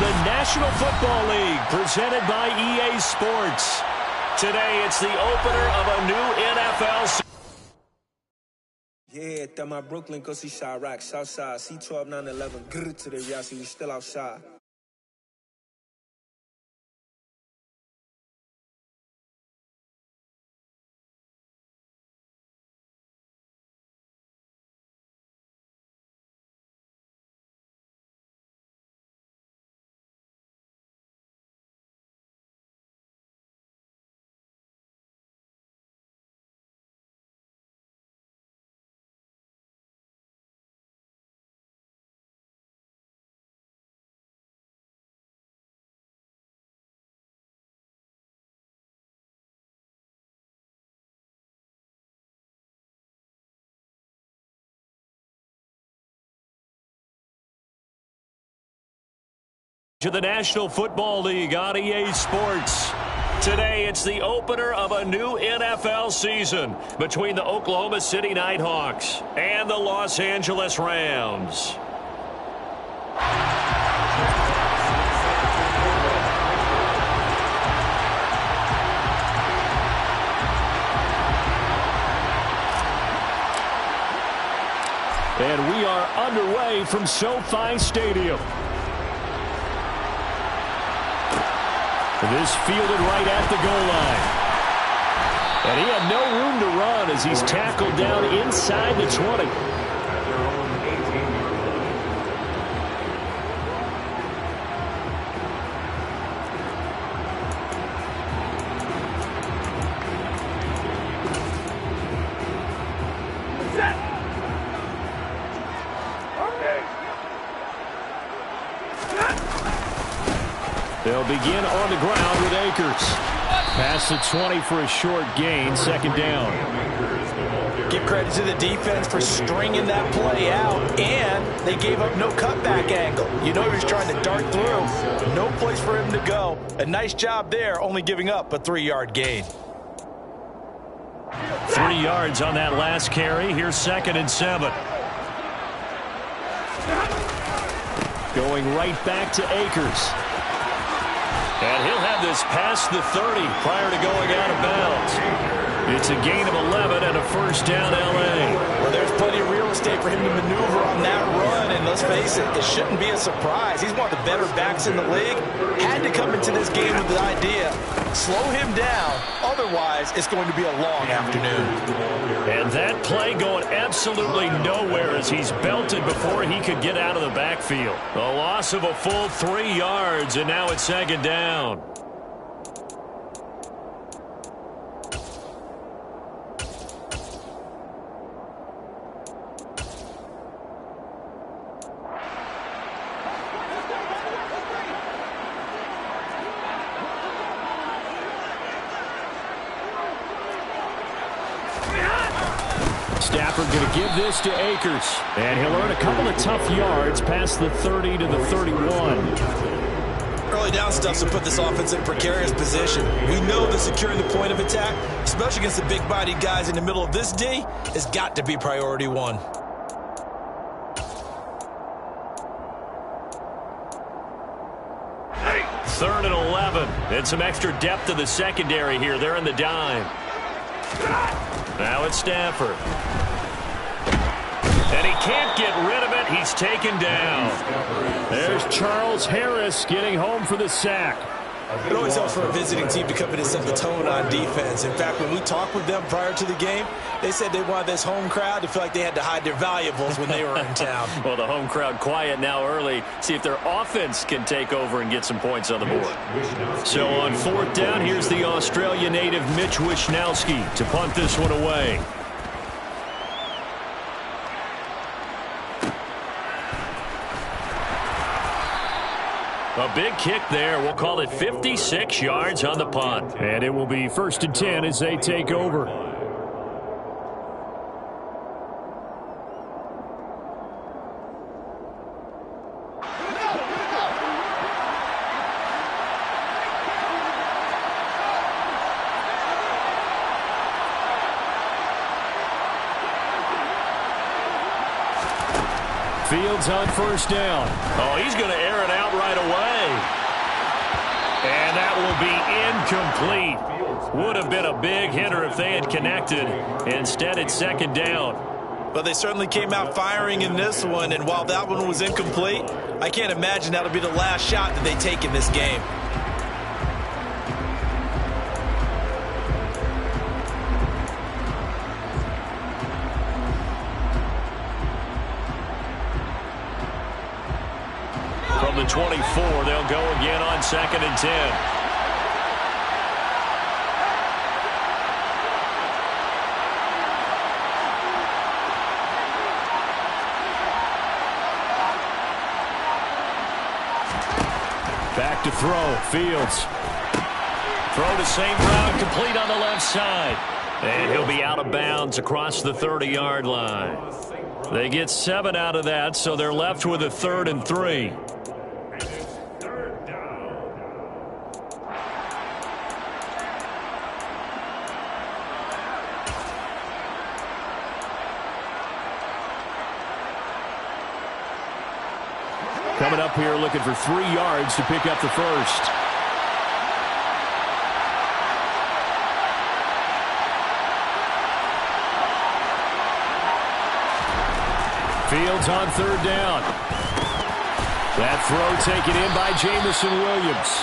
the National Football League, presented by EA Sports. Today, it's the opener of a new NFL season. Yeah, that my Brooklyn, go see Chirac, Southside, C12, 911, grr to the Yassi, we still outside. To the National Football League on EA Sports. Today, it's the opener of a new NFL season between the Oklahoma City Nighthawks and the Los Angeles Rams. And we are underway from SoFi Stadium. This fielded right at the goal line. And he had no room to run as he's tackled down inside the 20. They'll begin on the ground with Akers. Past the 20 for a short gain, second down. Give credit to the defense for stringing that play out, and they gave up no cutback angle. You know he was trying to dart through. No place for him to go. A nice job there, only giving up a 3-yard gain. 3 yards on that last carry. Here's 2nd and 7. Going right back to Akers. And he'll have this past the 30 prior to going out of bounds. It's a gain of 11 and a first down, L.A. Well, there's plenty of real estate for him to maneuver on that run, and let's face it, it shouldn't be a surprise. He's one of the better backs in the league. Had to come into this game with the idea, slow him down, otherwise it's going to be a long afternoon. And that play going absolutely nowhere as he's belted before he could get out of the backfield. A loss of a full 3 yards, and now it's 2nd down. Stafford going to give this to Akers. And he'll earn a couple of tough yards past the 30 to the 31. Early down stuff to put this offense in a precarious position. We know that securing the point of attack, especially against the big-bodied guys in the middle of this D, has got to be priority one. Third and 11. And some extra depth to the secondary here. They're in the dime. Now it's Stafford. And he can't get rid of it. He's taken down. There's Charles Harris getting home for the sack. It always helps for a visiting team to come in and set the tone on defense. In fact, when we talked with them prior to the game, they said they wanted this home crowd to feel like they had to hide their valuables when they were in town. Well, the home crowd quiet now early. See if their offense can take over and get some points on the board. So on 4th down, here's the Australia native Mitch Wishnowsky to punt this one away. A big kick there. We'll call it 56 yards on the punt. And it will be 1st and 10 as they take over. Fields on 1st down. Oh, he's going to air it out right away. And that will be incomplete. Would have been a big hitter if they had connected. Instead, it's second down. But they certainly came out firing in this one, and while that one was incomplete, I can't imagine that'll be the last shot that they take in this game. From the 24, they'll go again on 2nd and 10. Back to throw. Fields. Throw to St. Brown, complete on the left side. And he'll be out of bounds across the 30-yard line. They get 7 out of that, so they're left with a 3rd and 3. Coming up here looking for 3 yards to pick up the first. Fields on 3rd down. That throw taken in by Jamison Williams.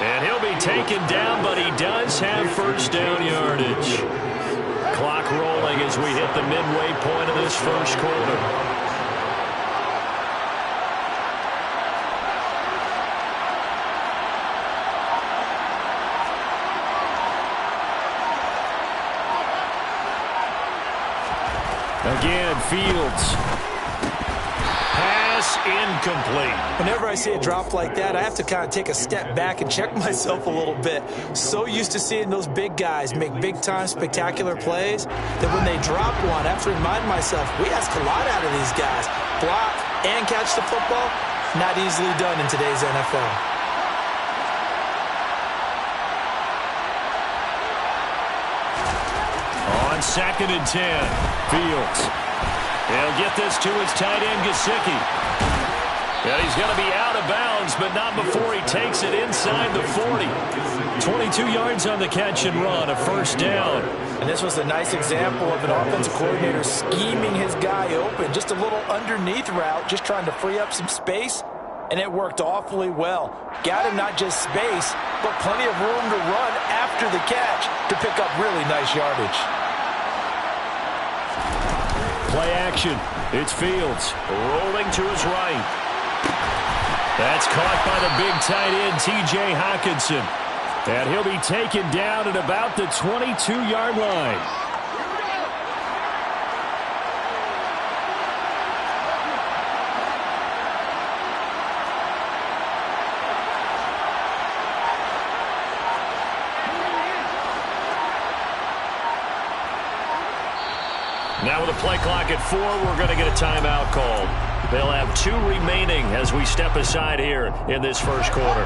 And he'll be taken down, but he does have first down yardage. Clock rolling as we hit the midway point of this first quarter. Again, Fields. Pass incomplete. Whenever I see a drop like that, I have to kind of take a step back and check myself a little bit. So used to seeing those big guys make big-time spectacular plays that when they drop one, I have to remind myself, we ask a lot out of these guys. Block and catch the football, not easily done in today's NFL. On 2nd and 10, Fields. He'll get this to his tight end, Gesicki. And he's going to be out of bounds, but not before he takes it inside the 40. 22 yards on the catch and run, a first down. And this was a nice example of an offensive coordinator scheming his guy open. Just a little underneath route, just trying to free up some space, and it worked awfully well. Got him not just space, but plenty of room to run after the catch to pick up really nice yardage. Play action. It's Fields rolling to his right. That's caught by the big tight end, T.J. Hockenson. And he'll be taken down at about the 22-yard line. Now with a play clock at 4, we're going to get a timeout called. They'll have 2 remaining as we step aside here in this first quarter.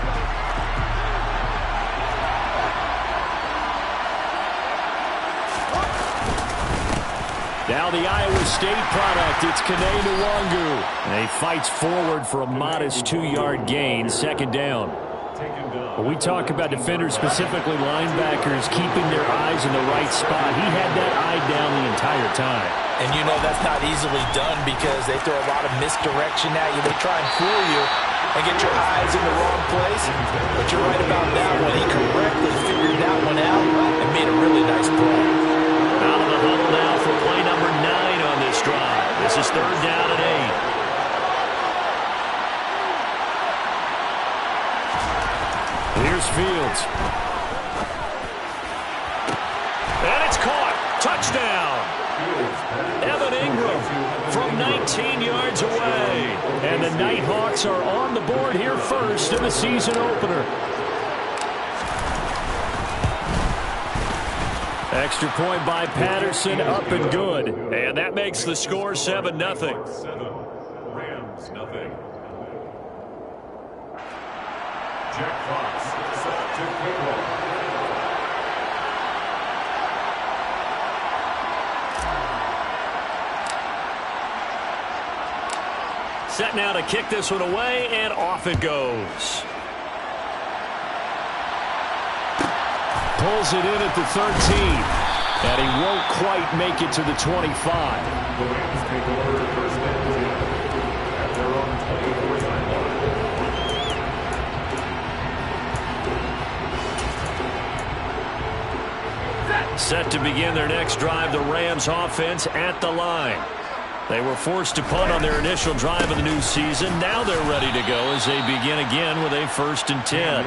Now the Iowa State product, it's Kene Nwangu. And he fights forward for a modest 2-yard gain, 2nd down. When we talk about defenders, specifically linebackers, keeping their eyes in the right spot, he had that eye down the entire time. And you know that's not easily done because they throw a lot of misdirection at you. They try and fool you and get your eyes in the wrong place. But you're right about that one. He correctly figured that one out and made a really nice play. Out of the huddle now for play number 9 on this drive. This is 3rd down and 8. Here's Fields. And it's caught. Touchdown. Evan Ingram from 19 yards away. And the Nighthawks are on the board here first in the season opener. Extra point by Patterson, up and good. And that makes the score 7-0. Rams, nothing. Jack Fox set to kick off. Set now to kick this one away, and off it goes. Pulls it in at the 13. And he won't quite make it to the 25. The Rams take over first and 10 at their own 24-yard line. Set to begin their next drive, the Rams offense at the line. They were forced to punt on their initial drive of the new season. Now they're ready to go as they begin again with a 1st and 10.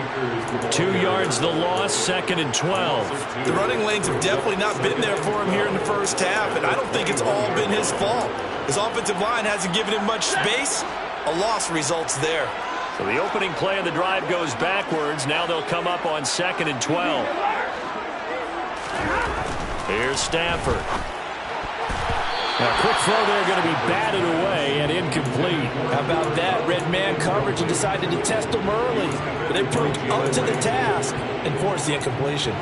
2 yards the loss, 2nd and 12. The running lanes have definitely not been there for him here in the first half, and I don't think it's all been his fault. His offensive line hasn't given him much space. A loss results there. So the opening play of the drive goes backwards. Now they'll come up on 2nd and 12. Here's Stafford. A quick throw there going to be batted away and incomplete. How about that? Red man coverage and decided to test him early. But they proved up to the task and forced the incompletion.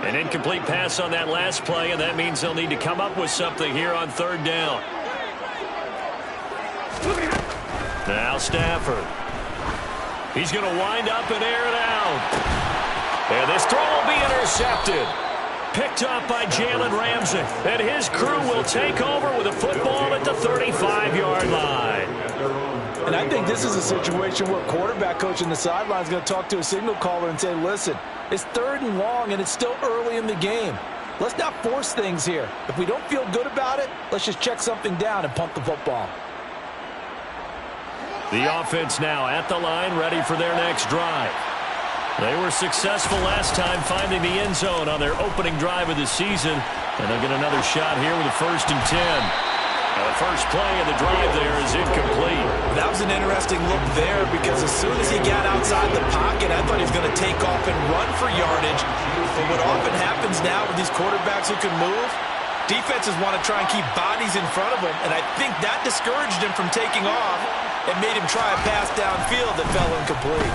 An incomplete pass on that last play, and that means they'll need to come up with something here on 3rd down. Now Stafford. He's going to wind up and air it out. And this throw will be intercepted. Picked up by Jalen Ramsey. And his crew will take over with a football at the 35-yard line. And I think this is a situation where quarterback coach in the sideline is going to talk to a signal caller and say, listen, it's 3rd and long and it's still early in the game. Let's not force things here. If we don't feel good about it, let's just check something down and pump the football. The offense now at the line, ready for their next drive. They were successful last time finding the end zone on their opening drive of the season, and they'll get another shot here with a 1st and 10. Now the first play of the drive there is incomplete. That was an interesting look there because as soon as he got outside the pocket, I thought he was going to take off and run for yardage. But what often happens now with these quarterbacks who can move, defenses want to try and keep bodies in front of them, and I think that discouraged him from taking off and made him try a pass downfield that fell incomplete.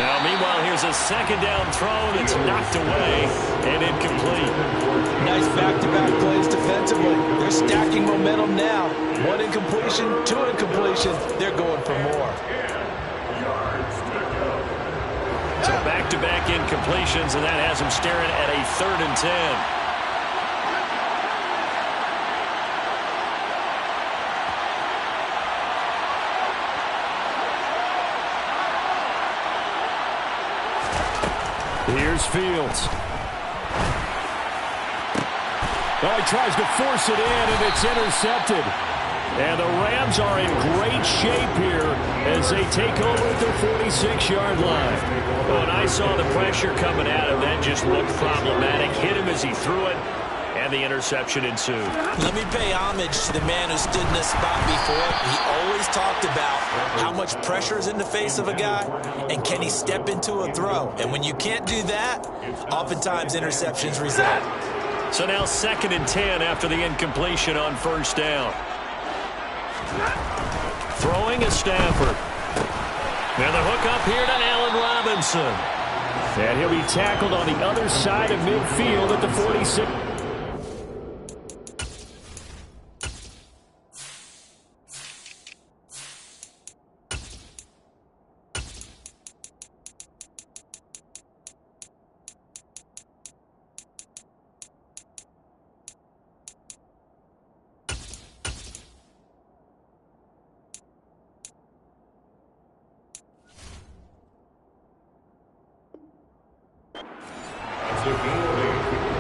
Now, meanwhile, here's a 2nd down throw that's knocked away and incomplete. Nice back-to-back plays defensively. They're stacking momentum now. 1 incompletion, 2 incompletions. They're going for more. So back-to-back incompletions, and that has them staring at a 3rd and 10. Here's Fields. Oh, he tries to force it in, and it's intercepted. And the Rams are in great shape here as they take over at their 46-yard line. When I saw the pressure coming at him, that just looked problematic. Hit him as he threw it, and the interception ensued. Let me pay homage to the man who stood in this spot before. He always talked about how much pressure is in the face of a guy, and can he step into a throw. And when you can't do that, oftentimes interceptions result. So now 2nd and 10 after the incompletion on 1st down. Throwing is Stafford. And the hook up here to Allen Robinson. And he'll be tackled on the other side of midfield at the 46.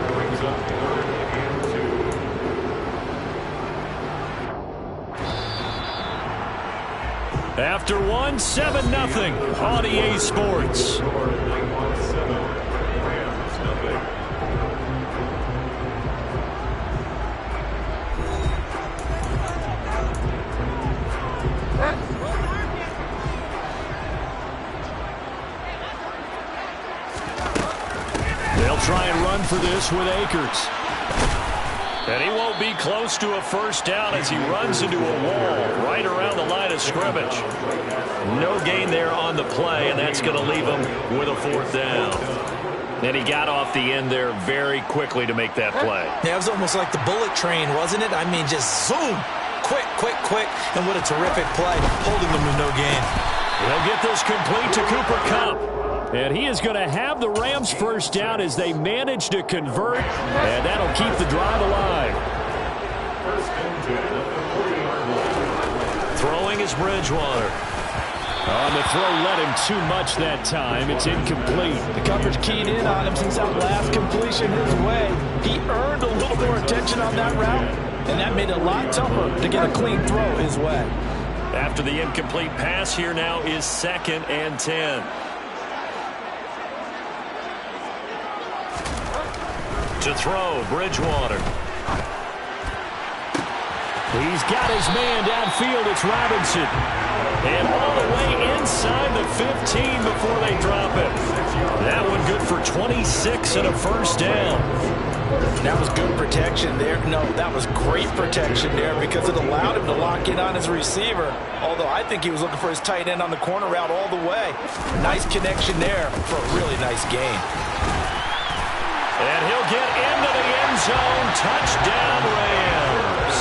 Brings up 3rd and 2. After 7-0 on EA Sports. They'll try and run for this with Akers. And he won't be close to a first down as he runs into a wall right around the line of scrimmage. No gain there on the play, and that's going to leave him with a fourth down. And he got off the end there very quickly to make that play. Yeah, it was almost like the bullet train, wasn't it? I mean, just zoom. Quick, quick, quick. And what a terrific play, holding them with no gain. He'll get this complete to Cooper Kupp. And he is going to have the Rams first down as they manage to convert. And that'll keep the drive alive. Throwing is Bridgewater. On the throw, led him too much that time. It's incomplete. The coverage keyed in on him since that last completion his way. He earned a little more attention on that route, and that made it a lot tougher to get a clean throw his way. After the incomplete pass, here now is 2nd and 10. To throw, Bridgewater. He's got his man downfield. It's Robinson. And all the way inside the 15 before they drop it. That one good for 26 and a first down. That was good protection there. No, that was great protection there because it allowed him to lock in on his receiver. Although I think he was looking for his tight end on the corner route all the way. Nice connection there for a really nice gain. And he'll get into the end zone. Touchdown, Rams.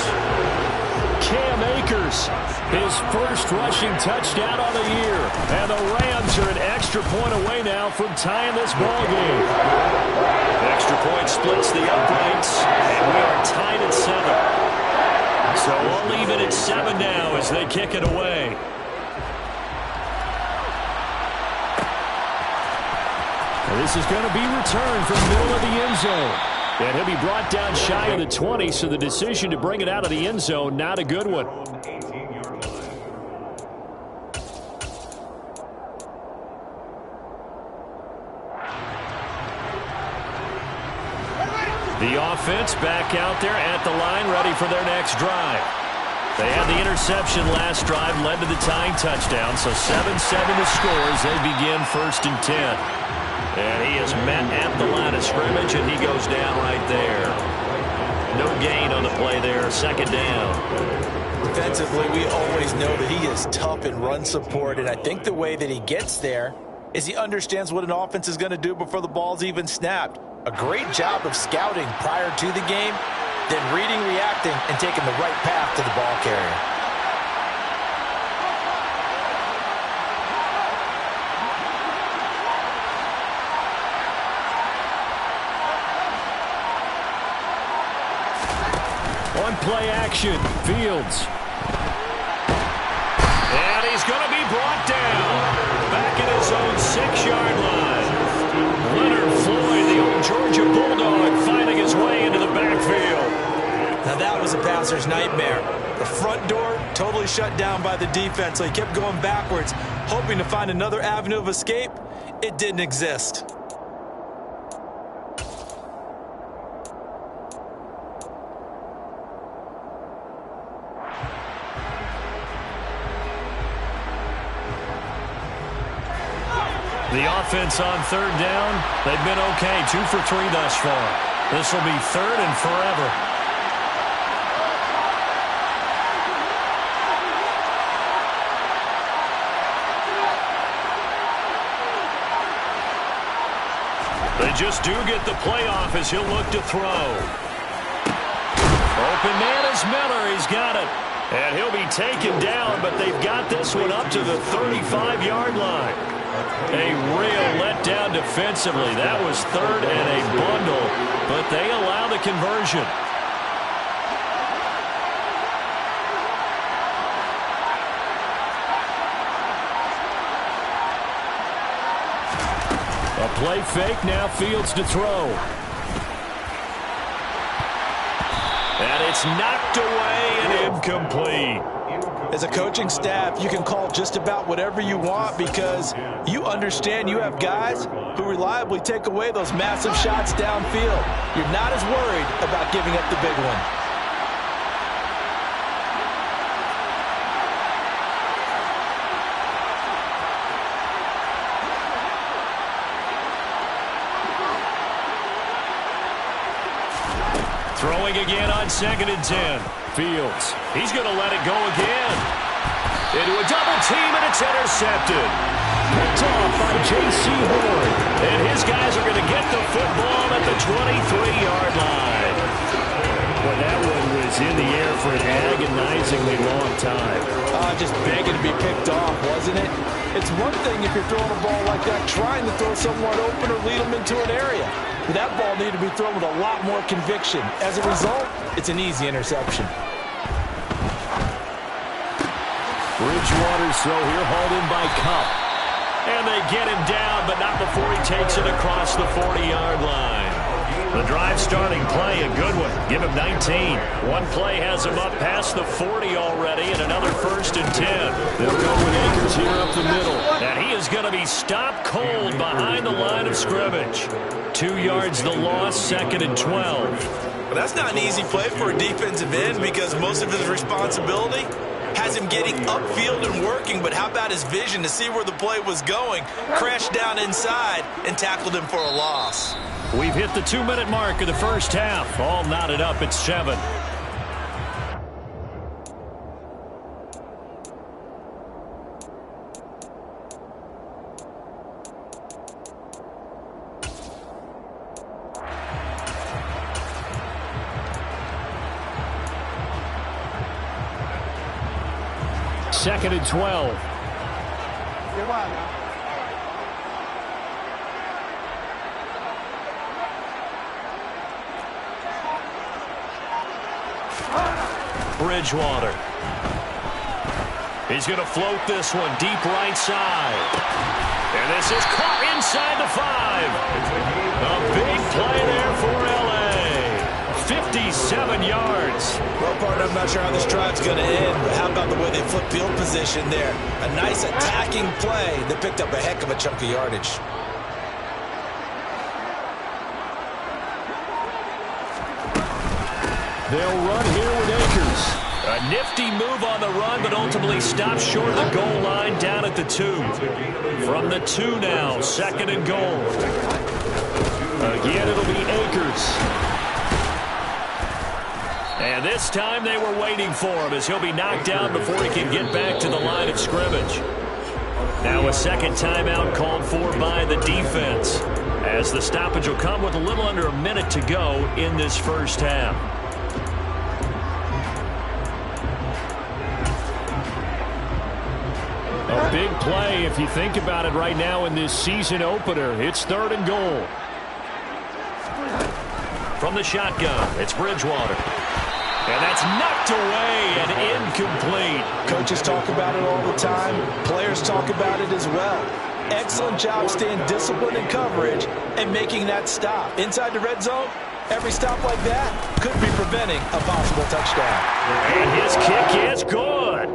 Cam Akers, his first rushing touchdown of the year. And the Rams are an extra point away now from tying this ball game. Extra point splits the uprights, and we are tied at 7. So we'll leave it at 7 now as they kick it away. This is going to be returned from the middle of the end zone. And he'll be brought down shy of the 20, so the decision to bring it out of the end zone, not a good one. The offense back out there at the line, ready for their next drive. They had the interception last drive, led to the tying touchdown, so 7-7 the score as they begin 1st and 10. And he is met at the line of scrimmage, and he goes down right there. No gain on the play there, 2nd down. Defensively, we always know that he is tough in run support, and I think the way that he gets there is he understands what an offense is going to do before the ball's even snapped. A great job of scouting prior to the game, then reading, reacting, and taking the right path to the ball carrier. Play action, Fields. And he's going to be brought down. Back at his own 6-yard line. Leonard Floyd, the old Georgia Bulldog, finding his way into the backfield. Now that was a passer's nightmare. The front door totally shut down by the defense, so he kept going backwards, hoping to find another avenue of escape. It didn't exist. The offense on 3rd down, they've been okay, 2 for 3 thus far. This will be 3rd and forever. They just do get the playoff as he'll look to throw. Open man is Miller. He's got it. And he'll be taken down, but they've got this one up to the 35-yard line. A real letdown defensively. That was 3rd and a bundle, but they allow the conversion. A play fake, now Fields to throw. And it's knocked away and incomplete. As a coaching staff, you can call just about whatever you want because you understand you have guys who reliably take away those massive shots downfield. You're not as worried about giving up the big one. Throwing again on 2nd and 10. Fields. He's going to let it go again. Into a double team, and it's intercepted. Picked off by J.C. Horn. And his guys are going to get the football at the 23-yard line. Well, that one was in the air for an agonizingly long time. Just begging to be picked off, wasn't it? It's one thing if you're throwing a ball like that, trying to throw someone open or lead them into an area. But that ball needed to be thrown with a lot more conviction. As a result, it's an easy interception. Bridgewater's throw here hauled in by Cup. And they get him down, but not before he takes it across the 40-yard line. The drive starting play, a good one. Give him 19. One play has him up past the 40 already, and another 1st and 10. They'll go with Akers here up the middle. And he is going to be stopped cold behind the line of scrimmage. 2 yards the loss, 2nd and 12. Well, that's not an easy play for a defensive end because most of his responsibility has him getting upfield and working, but how about his vision to see where the play was going, crashed down inside, and tackled him for a loss. We've hit the 2-minute mark of the first half. All knotted up at 7. Second and 12. Bridgewater. He's going to float this one deep right side. And this is caught inside the 5. A big play there for L.A. 57 yards. Well, partner, I'm not sure how this drive's going to end, but how about the way they flip field position there? A nice attacking play that picked up a heck of a chunk of yardage. They'll run here with Akers. A nifty move on the run, but ultimately stopped short of the goal line down at the 2. From the 2 now, 2nd and goal. Again, it'll be Akers. And this time they were waiting for him as he'll be knocked down before he can get back to the line of scrimmage. Now a second timeout called for by the defense, as the stoppage will come with a little under a minute to go in this first half. A big play if you think about it right now in this season opener. It's 3rd and goal. From the shotgun, it's Bridgewater. And that's knocked away and incomplete. Coaches talk about it all the time. Players talk about it as well. Excellent job staying disciplined in coverage and making that stop. Inside the red zone, every stop like that could be preventing a possible touchdown. And his kick is good.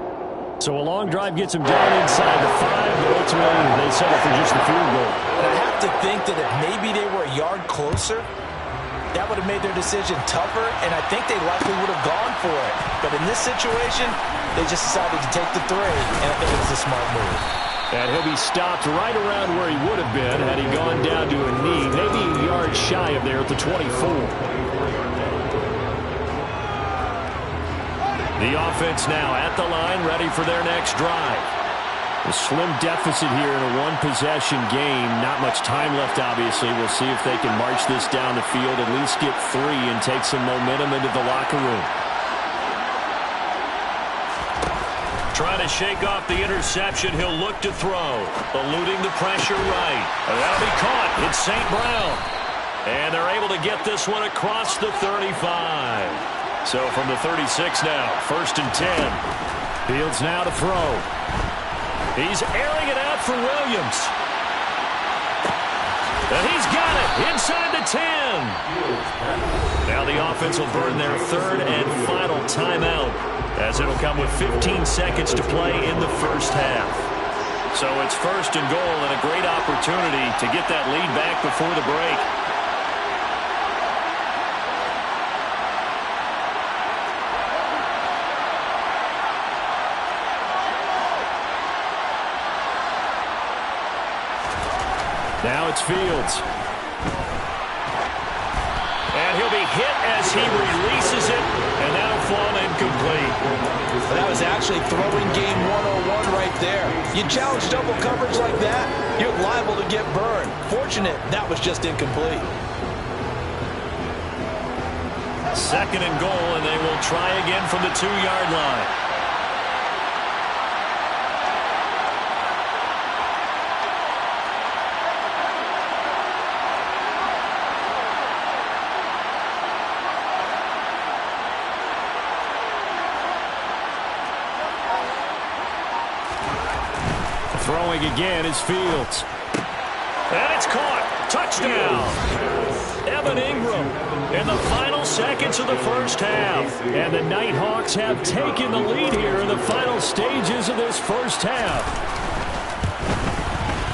So a long drive gets him down inside the 5, but ultimately they settle for just the field goal. And I have to think that if maybe they were a yard closer, that would have made their decision tougher, and I think they likely would have gone for it. But in this situation, they just decided to take the 3, and I think it was a smart move. And he'll be stopped right around where he would have been had he gone down to a knee, maybe a yard shy of there at the 24. The offense now at the line, ready for their next drive. A slim deficit here in a one-possession game. Not much time left, obviously. We'll see if they can march this down the field, at least get 3, and take some momentum into the locker room. Trying to shake off the interception. He'll look to throw. Eluding the pressure right. And that'll be caught. It's St. Brown. And they're able to get this one across the 35. So from the 36 now, 1st and 10. Fields now to throw. He's airing it out for Williams. And he's got it inside the 10. Now the offense will burn their 3rd and final timeout, as it'll come with 15 seconds to play in the first half. So it's 1st and goal, and a great opportunity to get that lead back before the break. Now it's Fields. And And he'll be hit as he releases it, and that'll fall incomplete. Well, that was actually throwing game 101 right there. You challenge double coverage like that, you're liable to get burned. Fortunate, that was just incomplete. Second and goal, and they will try again from the 2-yard line. Throwing again is Fields. And it's caught. Touchdown. Evan Ingram in the final seconds of the first half. And the Nighthawks have taken the lead here in the final stages of this first half.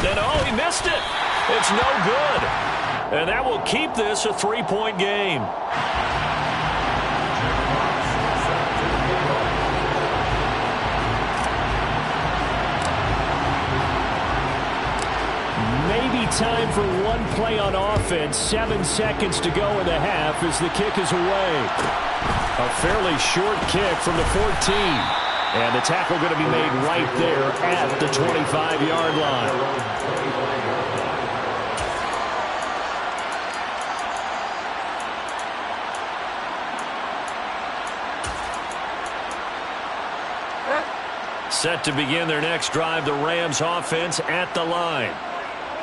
Then, oh, he missed it. It's no good. And that will keep this a 3-point game. Time for one play on offense. 7 seconds to go in the half as the kick is away. A fairly short kick from the 14. And the tackle going to be made right there at the 25-yard line. Set to begin their next drive, the Rams offense at the line.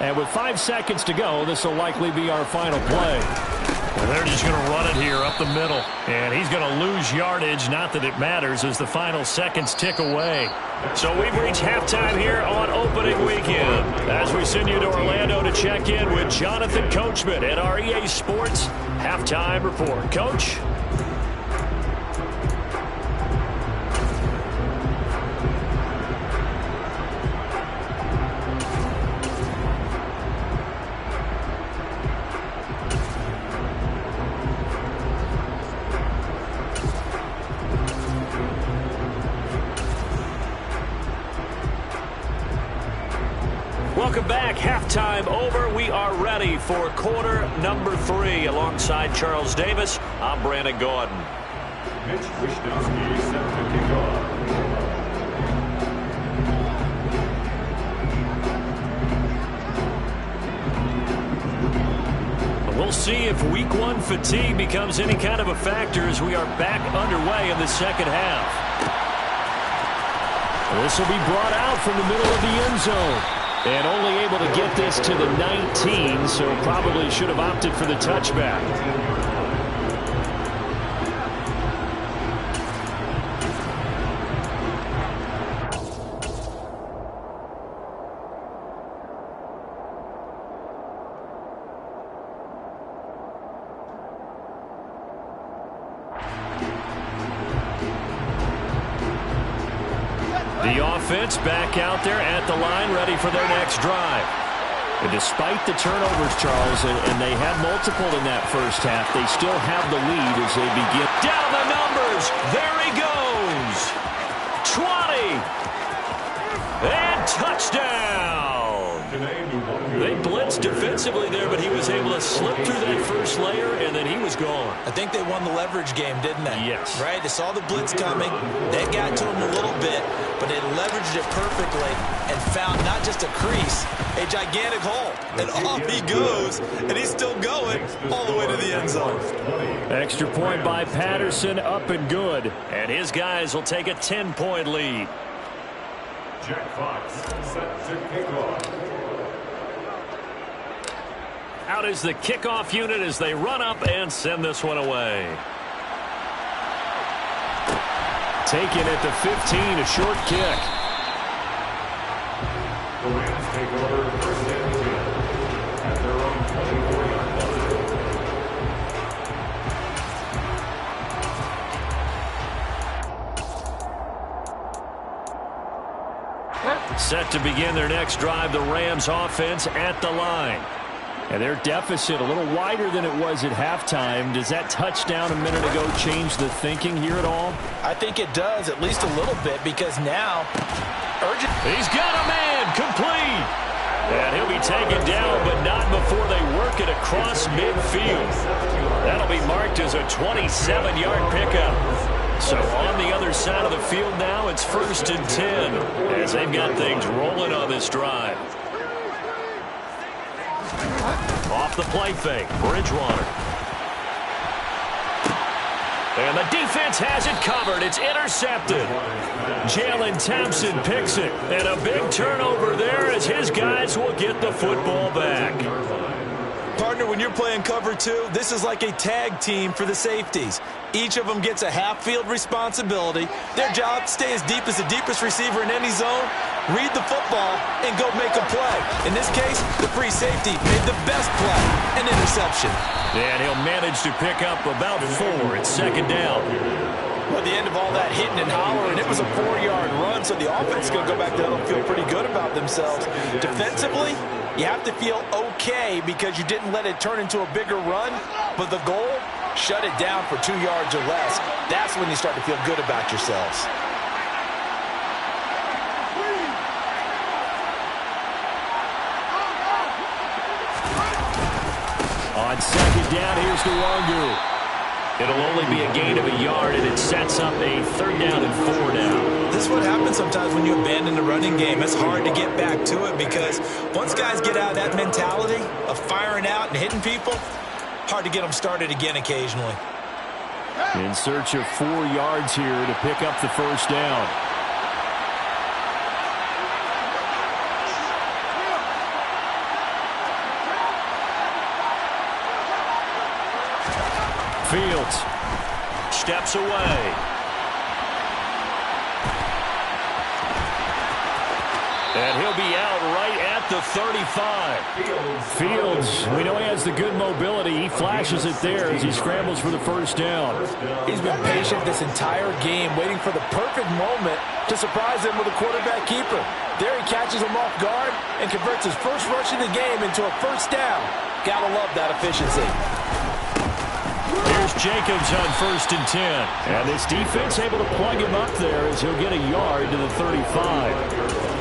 And with 5 seconds to go, this will likely be our final play. Well, they're just going to run it here up the middle. And he's going to lose yardage. Not that it matters as the final seconds tick away. So we've reached halftime here on opening weekend. As we send you to Orlando to check in with Jonathan Coachman at our EA Sports Halftime Report. Coach? Welcome back. Halftime over. We are ready for quarter number 3. Alongside Charles Davis, I'm Brandon Gordon. Mitch Wishnowsky set to kick off. We'll see if week 1 fatigue becomes any kind of a factor as we are back underway in the second half. This will be brought out from the middle of the end zone. And only able to get this to the 19, so probably should have opted for the touchback. The offense back out there at the line, ready for their next drive. And despite the turnovers, Charles, and they had multiple in that first half, they still have the lead as they begin. Down the numbers. There he goes. 20. And touchdown. They blitzed defensively there, but he was able to slip through that first layer, and then he was gone. I think they won the leverage game, didn't they? Yes. Right? They saw the blitz coming. They got to him a little bit, but they leveraged it perfectly and found not just a crease, a gigantic hole. And off he goes, and he's still going all the way to the end zone. Extra point by Patterson, up and good. And his guys will take a 10-point lead. Jack Fox set to kick off. Out is the kickoff unit as they run up and send this one away. Taken at the 15, a short kick. The Rams take over first and 10 at their own 24-yard line. Set to begin their next drive, the Rams offense at the line. And their deficit a little wider than it was at halftime. Does that touchdown a minute ago change the thinking here at all? I think it does, at least a little bit, because now urgent. He's got a man complete. And he'll be taken down, but not before they work it across midfield. That'll be marked as a 27-yard pickup. So on the other side of the field now, it's 1st and 10 as they've got things rolling on this drive. Off the play fake, Bridgewater. And the defense has it covered. It's intercepted. Jalen Thompson picks it. And a big turnover there as his guys will get the football back. Partner, when you're playing cover 2, this is like a tag team for the safeties. Each of them gets a half-field responsibility. Their job, stay as deep as the deepest receiver in any zone, read the football, and go make a play. In this case, the free safety made the best play, an interception. And he'll manage to pick up about 4. It's 2nd down. Well, at the end of all that hitting and hollering, it was a 4-yard run, so the offense is going to go back to huddle and feel pretty good about themselves. Defensively, you have to feel okay because you didn't let it turn into a bigger run, but the goal, shut it down for 2 yards or less. That's when you start to feel good about yourselves. On 2nd down, here's Nwangu. It'll only be a gain of a yard, and it sets up a 3rd down and 4 now. This is what happens sometimes when you abandon the running game. It's hard to get back to it because once guys get out of that mentality of firing out and hitting people, hard to get them started again occasionally. In search of 4 yards here to pick up the 1st down. Fields steps away. And he'll be out right at the 35. Fields, we know he has the good mobility. He flashes it there as he scrambles for the 1st down. He's been patient this entire game, waiting for the perfect moment to surprise him with a quarterback keeper. There he catches him off guard and converts his first rush of the game into a 1st down. Gotta love that efficiency. Here's Jacobs on 1st and 10. And this defense able to plug him up there as he'll get a yard to the 35.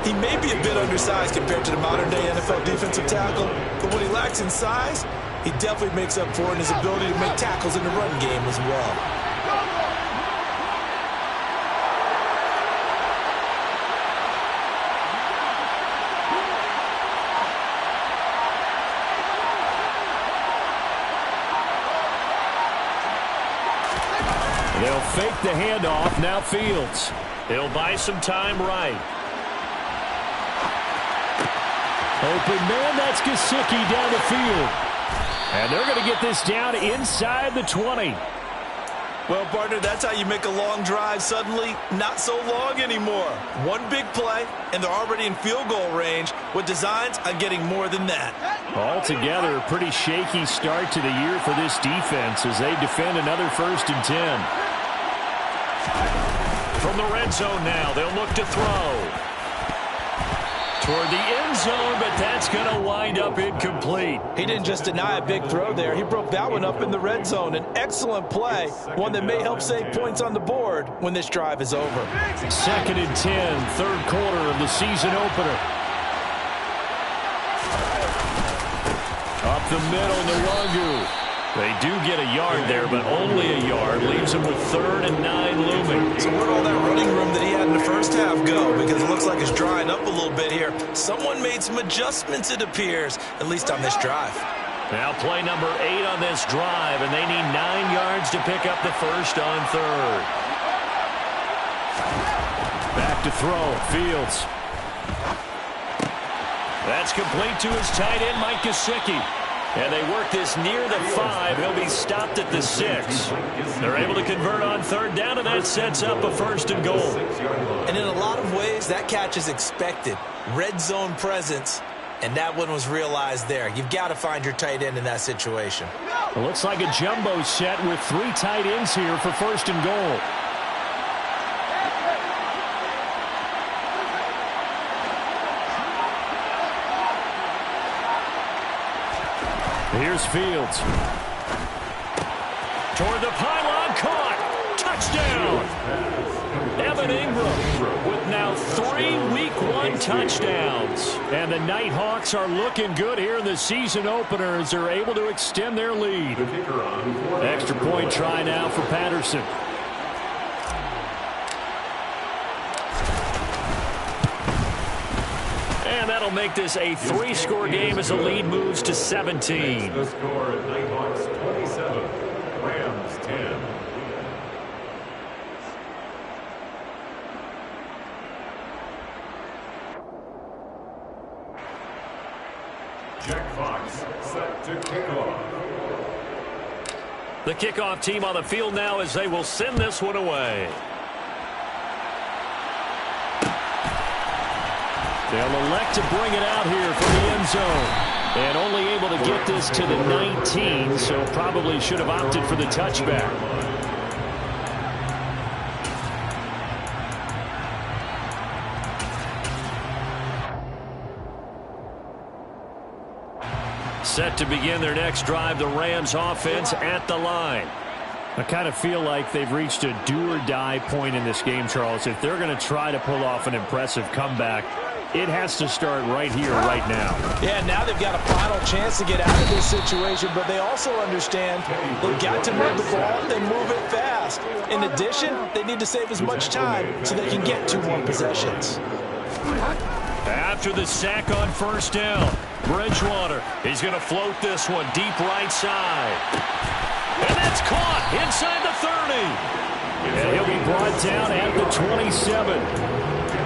He may be a bit undersized compared to the modern-day NFL defensive tackle, but what he lacks in size, he definitely makes up for in his ability to make tackles in the run game as well. They'll fake the handoff. Now Fields. He'll buy some time right. Open man, that's Gesicki down the field. And they're going to get this down inside the 20. Well, partner, that's how you make a long drive suddenly not so long anymore. One big play, and they're already in field goal range with designs on getting more than that. Altogether, a pretty shaky start to the year for this defense as they defend another 1st and 10. From the red zone now, they'll look to throw. Toward the end zone, but that's going to wind up incomplete. He didn't just deny a big throw there. He broke that one up in the red zone. An excellent play, one that may help save points on the board when this drive is over. 2nd and 10, 3rd quarter of the season opener. Up the middle, Nwangu. They do get a yard there, but only a yard. Leaves him with 3rd and 9 looming. So where'd all that running room that he had in the first half go? Because it looks like it's drying up a little bit here. Someone made some adjustments, it appears, at least on this drive. Now play number 8 on this drive, and they need 9 yards to pick up the 1st on 3rd. Back to throw, Fields. That's complete to his tight end, Mike Gesicki. And they work this near the 5. He'll be stopped at the 6. They're able to convert on 3rd down, and that sets up a 1st and goal. And in a lot of ways, that catch is expected. Red zone presence, and that one was realized there. You've got to find your tight end in that situation. It looks like a jumbo set with 3 tight ends here for 1st and goal. Here's Fields. Toward the pylon, caught. Touchdown. Melvin Ingram with now 3 Week 1 touchdowns. And the Nighthawks are looking good here in the season opener as they're able to extend their lead. Extra point try now for Patterson. And that'll make this a 3-score game as the lead moves to 17. The score at Nighthawks 27, Rams 10. Jack Fox set to kick off. The kickoff team on the field now as they will send this one away. They'll elect to bring it out here from the end zone. And only able to get this to the 19, so probably should have opted for the touchback. Set to begin their next drive, the Rams offense at the line. I kind of feel like they've reached a do-or-die point in this game, Charles. If they're going to try to pull off an impressive comeback, it has to start right here, right now. Yeah, now they've got a final chance to get out of this situation, but they also understand they've got to move the ball and move it fast. In addition, they need to save as much time so they can get 2 more possessions. After the sack on first down, Bridgewater, he's going to float this one deep right side. And that's caught inside the 30. And he'll be brought down at the 27.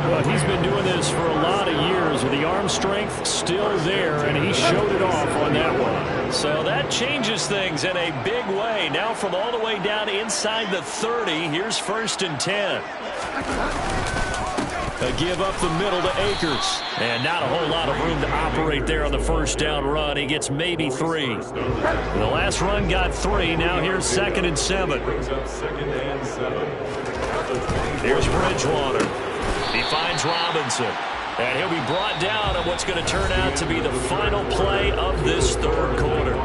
Well, he's been doing this for a lot of years, with the arm strength still there, and he showed it off on that one. So that changes things in a big way. Now from all the way down inside the 30, here's 1st and 10. A give up the middle to Akers. And not a whole lot of room to operate there on the first down run. He gets maybe 3. The last run got 3. Now here's 2nd and 7. Here's Bridgewater. He finds Robinson. And he'll be brought down on what's going to turn out to be the final play of this 3rd quarter.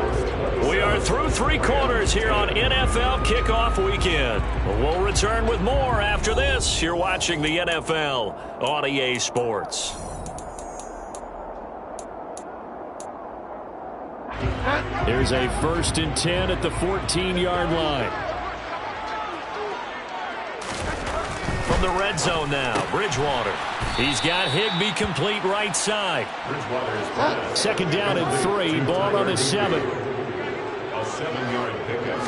We are through 3 quarters here on NFL Kickoff Weekend. We'll return with more after this. You're watching the NFL on EA Sports. There's a 1st and 10 at the 14-yard line. From the red zone now, Bridgewater. He's got Higbee complete right side. 2nd down and 3, ball on the 7. A 7-yard pickup.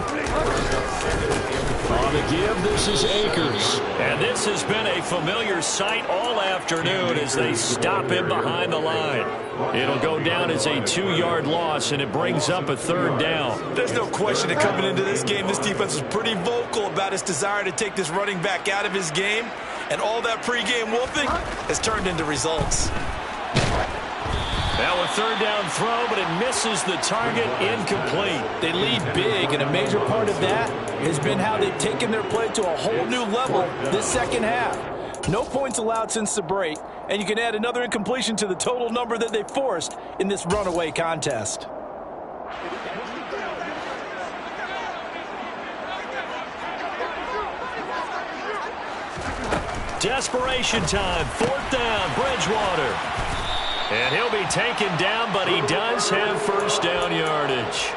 On the give, this is Akers. And this has been a familiar sight all afternoon as they stop him behind the line. It'll go down as a 2-yard loss, and it brings up a 3rd down. There's no question that coming into this game, this defense was pretty vocal about its desire to take this running back out of his game. And all that pregame wolfing has turned into results. Now a 3rd down throw, but it misses the target, incomplete. They lead big, and a major part of that has been how they've taken their play to a whole new level this second half. No points allowed since the break, and you can add another incompletion to the total number that they forced in this runaway contest. Desperation time, 4th down, Bridgewater. And he'll be taken down, but he does have first down yardage.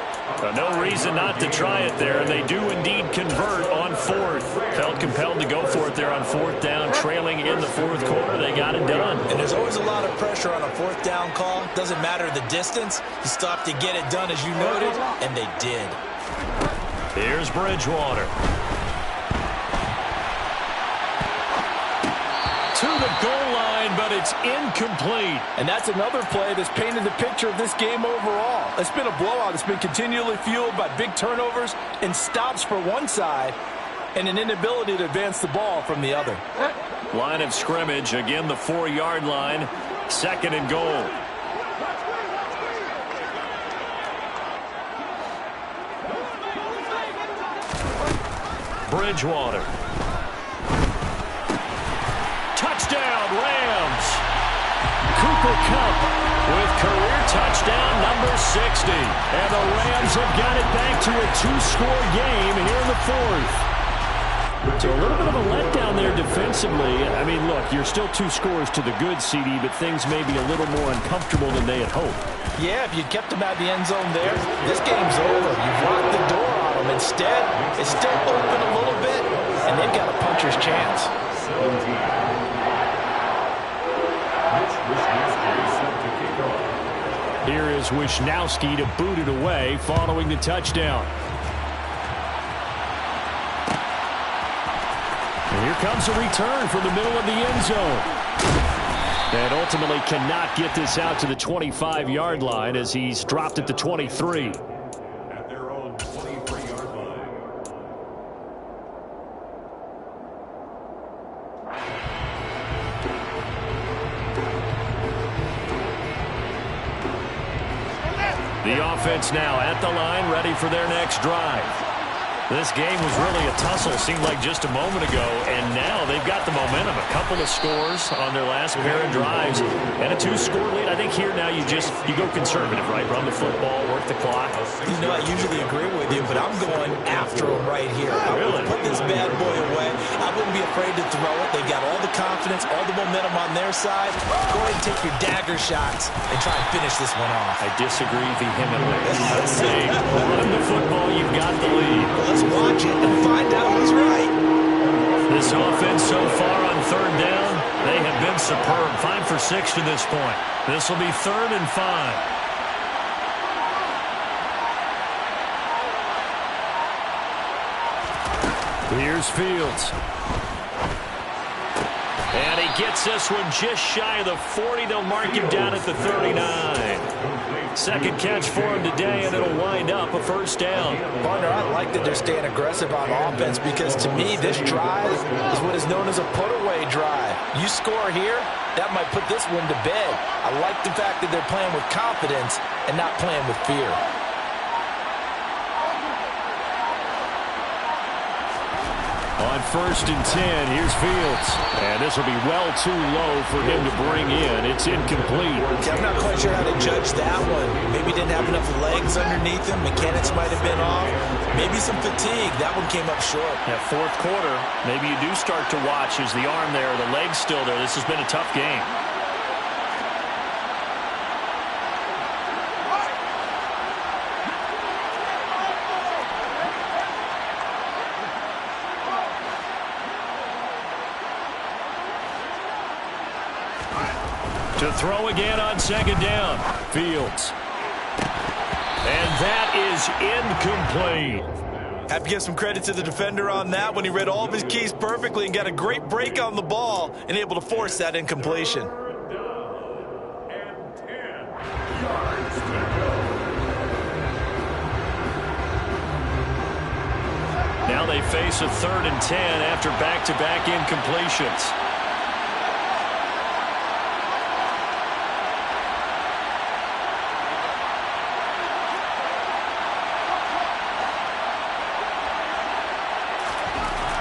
No reason not to try it there, and they do indeed convert on 4th. Felt compelled to go for it there on 4th down, trailing in the 4th quarter. They got it done. And there's always a lot of pressure on a 4th down call. Doesn't matter the distance. You stop to get it done, as you noted, and they did. Here's Bridgewater. To the goal line, but it's incomplete. And that's another play that's painted the picture of this game overall. It's been a blowout. It's been continually fueled by big turnovers and stops for one side and an inability to advance the ball from the other. Line of scrimmage, again the 4-yard line, 2nd and goal. Bridgewater. Touchdown, Rams. Cooper Kupp with career touchdown number 60. And the Rams have got it back to a 2-score game here in the 4th. So a little bit of a letdown there defensively. I mean, look, you're still 2 scores to the good, CD, but things may be a little more uncomfortable than they had hoped. Yeah, if you kept them out of the end zone there, this game's over. You've locked the door on them. Instead, it's still open a little bit, and they've got a puncher's chance. 17. Here is Wisnowski to boot it away following the touchdown. And here comes a return from the middle of the end zone. And ultimately cannot get this out to the 25-yard line as he's dropped at the 23. At their own 23-yard line. The offense now at the line, ready for their next drive. This game was really a tussle, seemed like just a moment ago, and now they've got the momentum. A couple of scores on their last pair of drives, and a 2-score lead. I think here now you go conservative, right? Run the football, work the clock. You know, I usually agree with you, but I'm going after him right here. I Really? would put this bad boy away. I wouldn't be afraid to throw it. They've got all the confidence, all the momentum on their side. Go ahead and take your dagger shots and try and finish this one off. I disagree vehemently. Let's say run the football, you've got the lead. Let's watch it and find out who's right. This offense so far on 3rd down, they have been superb. 5 for 6 to this point. This will be 3rd and 5. Here's Fields. And he gets this one just shy of the 40. They'll mark him down at the 39. Second catch for him today, and it'll wind up a 1st down. Partner, I like that they're staying aggressive on offense because, to me, this drive is what is known as a put-away drive. You score here, that might put this one to bed. I like the fact that they're playing with confidence and not playing with fear. On 1st and 10, here's Fields. And this will be well too low for him to bring in. It's incomplete. Yeah, I'm not quite sure how to judge that one. Maybe didn't have enough legs underneath him. Mechanics might have been off. Maybe some fatigue. That one came up short. Yeah, 4th quarter, maybe you do start to watch. Is the arm there, the leg's still there? This has been a tough game. To throw again on 2nd down. Fields. And that is incomplete. Have to give some credit to the defender on that one. He read all of his keys perfectly and got a great break on the ball and able to force that incompletion. Now they face a 3rd and 10 after back-to-back incompletions.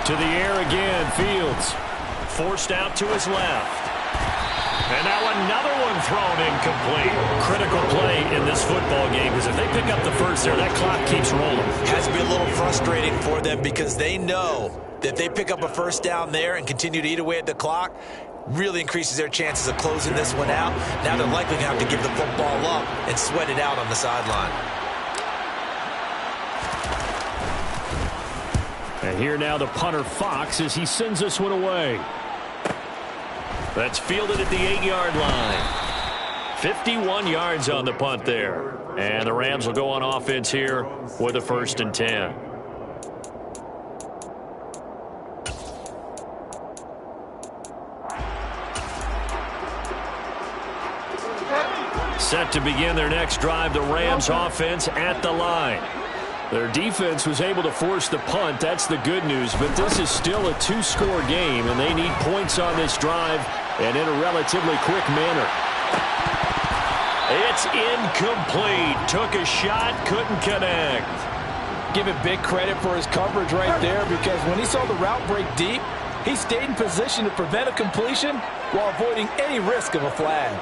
To the air again, Fields. Forced out to his left. And now another one thrown incomplete. Critical play in this football game, because if they pick up the first there, that clock keeps rolling. Has to be a little frustrating for them because they know that they pick up a 1st down there and continue to eat away at the clock, really increases their chances of closing this one out. Now they're likely going to have to give the football up and sweat it out on the sideline. And here now the punter Fox as he sends this one away. That's fielded at the 8-yard line. 51 yards on the punt there. And the Rams will go on offense here with a 1st and 10. Set to begin their next drive, the Rams offense at the line. Their defense was able to force the punt. That's the good news. But this is still a 2-score game, and they need points on this drive and in a relatively quick manner. It's incomplete. Took a shot, couldn't connect. Give him big credit for his coverage right there, because when he saw the route break deep, he stayed in position to prevent a completion while avoiding any risk of a flag.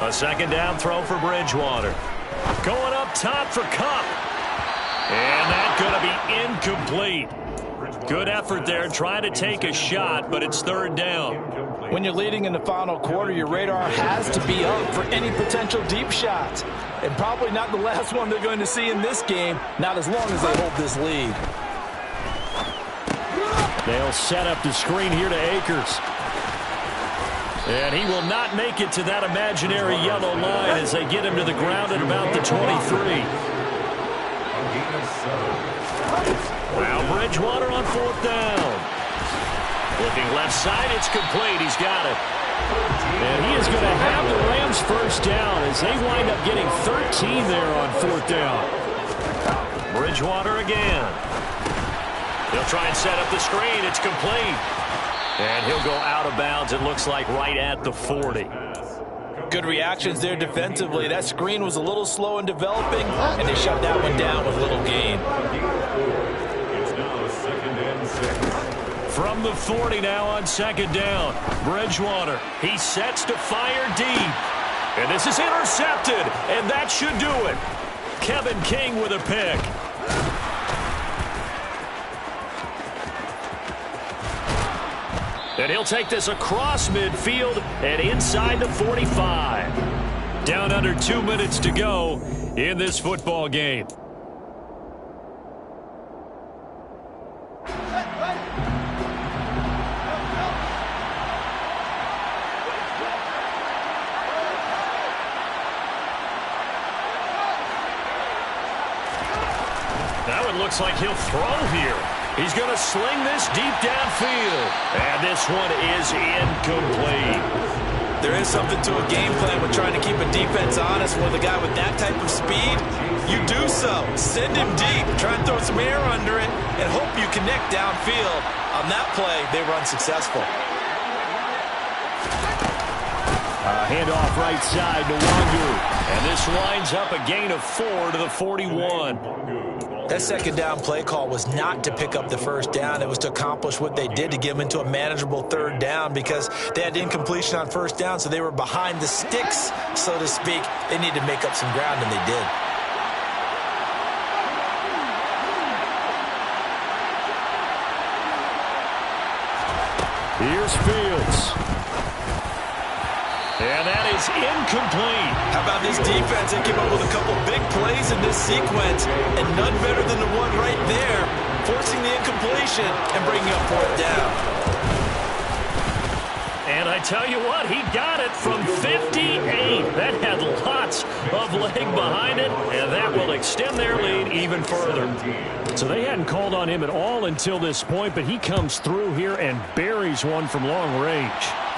A 2nd down throw for Bridgewater. Going up top for Kupp. And that's going to be incomplete. Good effort there trying to take a shot, but it's third down. When you're leading in the final quarter, your radar has to be up for any potential deep shots. And probably not the last one they're going to see in this game, not as long as they hold this lead. They'll set up the screen here to Akers. And he will not make it to that imaginary yellow line as they get him to the ground at about the 23. Now Bridgewater on fourth down. Looking left side, it's complete. He's got it. And he is going to have the Rams first down as they wind up getting 13 there on fourth down. Bridgewater again. He'll try and set up the screen. It's complete. And he'll go out of bounds, it looks like, right at the 40. Good reactions there defensively. That screen was a little slow in developing, and they shut that one down with little gain. It's now 2nd and 6. From the 40 now on second down. Bridgewater, he sets to fire deep. And this is intercepted, and that should do it. Kevin King with a pick. And he'll take this across midfield and inside the 45. Down under 2 minutes to go in this football game. Now it looks like he'll throw here. He's going to sling this deep downfield. And this one is incomplete. There is something to a game plan with trying to keep a defense honest. With a guy with that type of speed, you do so. Send him deep. Try and throw some air under it and hope you connect downfield. On that play, they were unsuccessful. Handoff right side to Wangu. And this winds up a gain of 4 to the 41. That second down play call was not to pick up the first down. It was to accomplish what they did, to get them into a manageable third down, because they had incompletion on first down, so they were behind the sticks, so to speak. They needed to make up some ground, and they did. Here's Fields. And that is incomplete. How about this defense? They came up with a couple big plays in this sequence, and none better than the one right there, forcing the incompletion and bringing up fourth down. And I tell you what, he got it from 58. That had lots of leg behind it, and that will extend their lead even further. So they hadn't called on him at all until this point, but he comes through here and buries one from long range.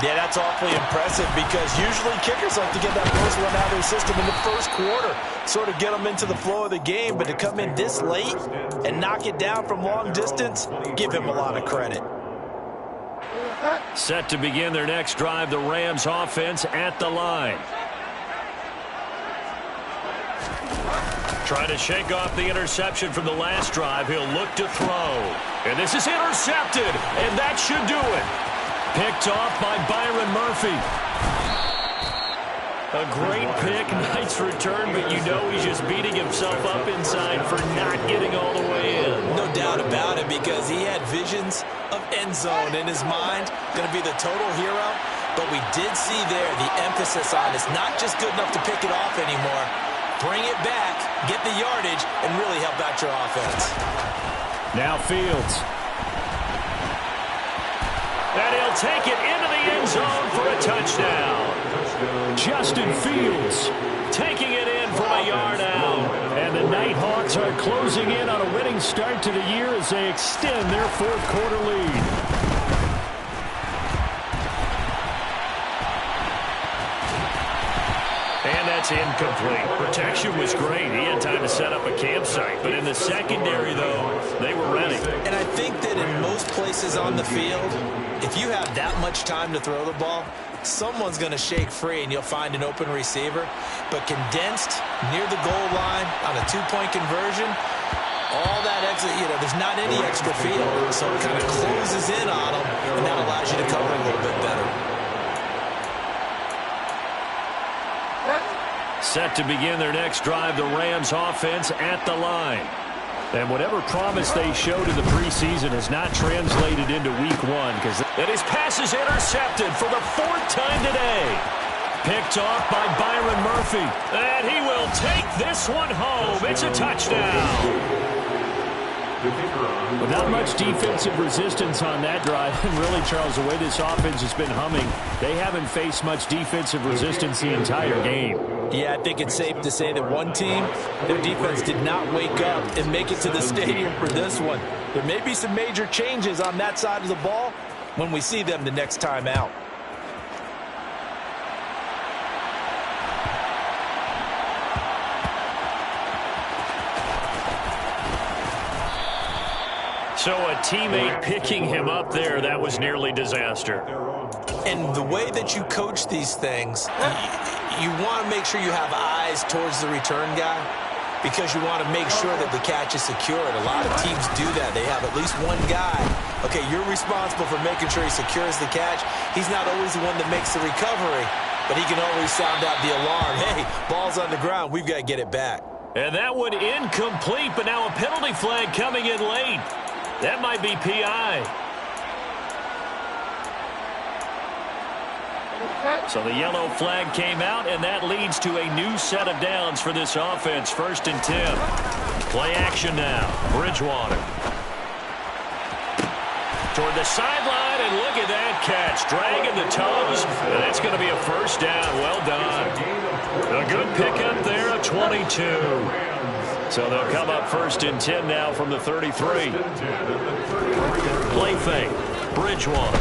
Yeah, that's awfully impressive, because usually kickers like to get that first one out of their system in the first quarter, sort of get them into the flow of the game, but to come in this late and knock it down from long distance, give him a lot of credit. Set to begin their next drive, the Rams offense at the line. Trying to shake off the interception from the last drive. He'll look to throw. And this is intercepted, and that should do it. Picked off by Byron Murphy. A great pick, nice return, but you know he's just beating himself up inside for not getting all the way in. No doubt about it, because he had visions of end zone in his mind. Going to be the total hero. But we did see there the emphasis on it's not just good enough to pick it off anymore. Bring it back, get the yardage, and really help out your offense. Now Fields. And he'll take it into the end zone for a touchdown. Justin Fields taking it in from a yard out. And the Nighthawks are closing in on a winning start to the year as they extend their fourth quarter lead. And that's incomplete. Protection was great. He had time to set up a campsite. But in the secondary, though, they were ready. And I think that in most places on the field, if you have that much time to throw the ball, someone's going to shake free and you'll find an open receiver. But condensed near the goal line on a two-point conversion, all that exit, there's not any extra field. So it kind of closes in on them, and that allows you to cover a little bit better. Set to begin their next drive, the Rams offense at the line. And whatever promise they showed in the preseason has not translated into week one. And his pass is intercepted for the 4th time today. Picked off by Byron Murphy. And he will take this one home. It's a touchdown. Without much defensive resistance on that drive, and really, Charles, the way this offense has been humming, they haven't faced much defensive resistance the entire game. Yeah, I think it's safe to say that one team, their defense did not wake up and make it to the stadium for this one. There may be some major changes on that side of the ball when we see them the next time out. So a teammate picking him up there, that was nearly disaster. And the way that you coach these things, you want to make sure you have eyes towards the return guy because you want to make sure that the catch is secured. A lot of teams do that. They have at least one guy. Okay, you're responsible for making sure he secures the catch. He's not always the one that makes the recovery, but he can always sound out the alarm. Hey, ball's on the ground. We've got to get it back. And that one incomplete, but now a penalty flag coming in late. That might be PI. So the yellow flag came out, and that leads to a new set of downs for this offense. 1st and 10. Play action now. Bridgewater. Toward the sideline, and look at that catch. Dragging the toes, and that's going to be a 1st down. Well done. A good pickup there at 22. So they'll come up 1st and 10 now from the 33. Play fake. Bridgewater.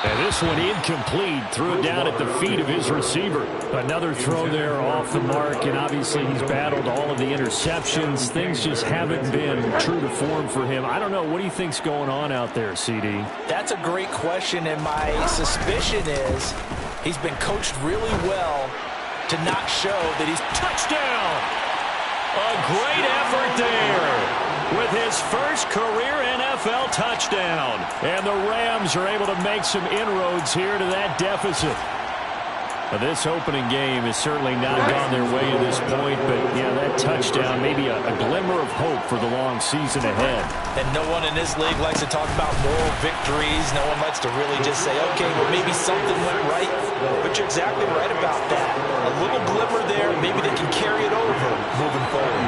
And this one incomplete. Threw it down at the feet of his receiver. Another throw there off the mark, and obviously he's battled all of the interceptions. Things just haven't been true to form for him. I don't know. What do you think's going on out there, CD? That's a great question, and my suspicion is he's been coached really well to not show that he's touchdown. A great effort there with his first career NFL touchdown. And the Rams are able to make some inroads here to that deficit. Now, this opening game has certainly not gone their way at this point, but yeah, that touchdown, maybe a glimmer of hope for the long season ahead. And no one in this league likes to talk about moral victories. No one likes to really just say, okay, well, maybe something went right. But you're exactly right about that. A little glimmer there, maybe they can carry it over moving forward.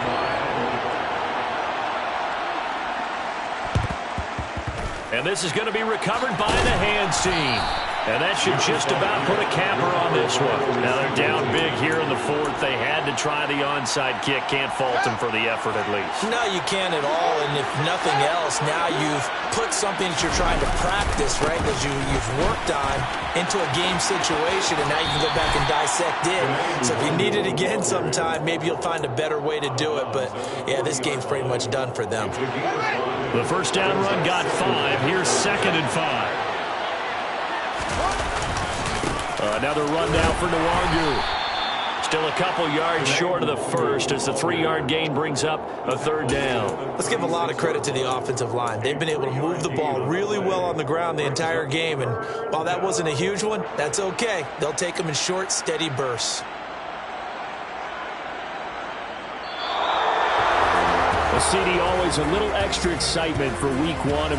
And this is going to be recovered by the hands team. And that should just about put a capper on this one. Now they're down big here in the 4th. They had to try the onside kick. Can't fault them for the effort at least. No, you can't at all. And if nothing else, now you've put something that you're trying to practice, right, that you've worked on into a game situation, and now you can go back and dissect it. So if you need it again sometime, maybe you'll find a better way to do it. But, yeah, this game's pretty much done for them. The 1st down run got 5. Here's 2nd and 5. Another run now for Nwangu. Still a couple yards short of the 1st as the 3-yard gain brings up a 3rd down. Let's give a lot of credit to the offensive line. They've been able to move the ball really well on the ground the entire game. And while that wasn't a huge one, that's okay. They'll take them in short, steady bursts. CD, always a little extra excitement for week 1. And